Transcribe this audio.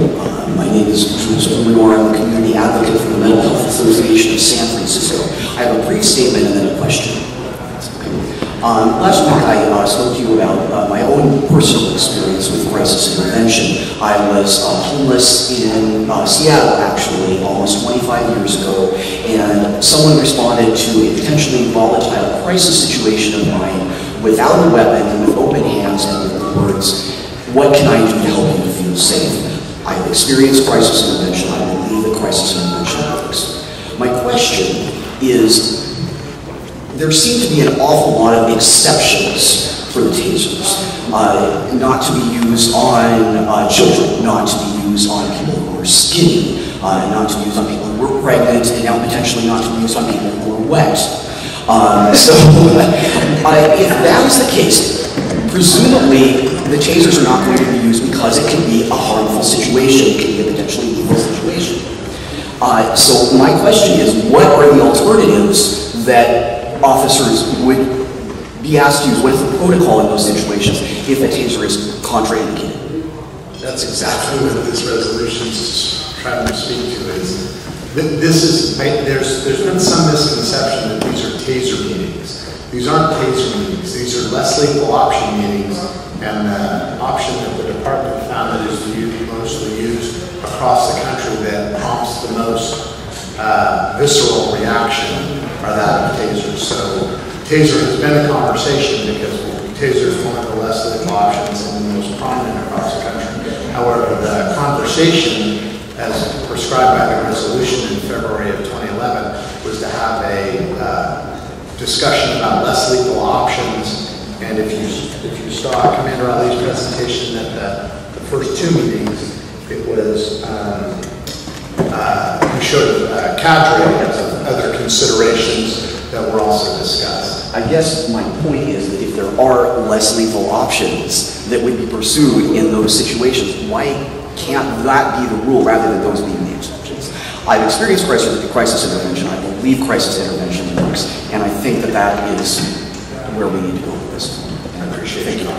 My name is Plumadore. I'm the community advocate for the Mental Health Association of San Francisco. I have a brief statement and then a question. Last week I spoke to you about my own personal experience with crisis intervention. I was homeless in Seattle, actually, almost 25 years ago, and someone responded to a potentially volatile crisis situation of mine without a weapon, with open hands, and with the words, "What can I do to help you feel safe?" I have experienced crisis intervention. I believe that crisis intervention works. My question is, there seem to be an awful lot of exceptions for the tasers. Not to be used on children, not to be used on people who are skinny, not to be used on people who are pregnant, and now potentially not to be used on people who are wet. If that is the case, presumably the tasers are not going to be used because it can be a harmful situation, it can be a potentially evil situation. So my question is, what are the alternatives that officers would be asked to use? What is the protocol in those situations if a taser is contraindicated? That's exactly what this resolution is trying to speak to. There's been some misconception that these are taser meetings. These aren't taser meetings. These are less lethal option meetings, and the option that the department found that is mostly used across the country that prompts the most visceral reaction are that of tasers. So taser has been a conversation because taser is one of the less lethal options and the most prominent across the country. However, the conversation, as prescribed by the resolution in February of 2011, was to have a discussion about less lethal options. And if you saw Commander Ali's presentation at the first two meetings, it was we showed a cadre of other considerations that were also discussed. I guess my point is that if there are less lethal options that would be pursued in those situations, why can't that be the rule rather than those being the exceptions? I've experienced crisis intervention. I believe crisis intervention works, and I think that that is where we need to go with this. I appreciate it. Thank you.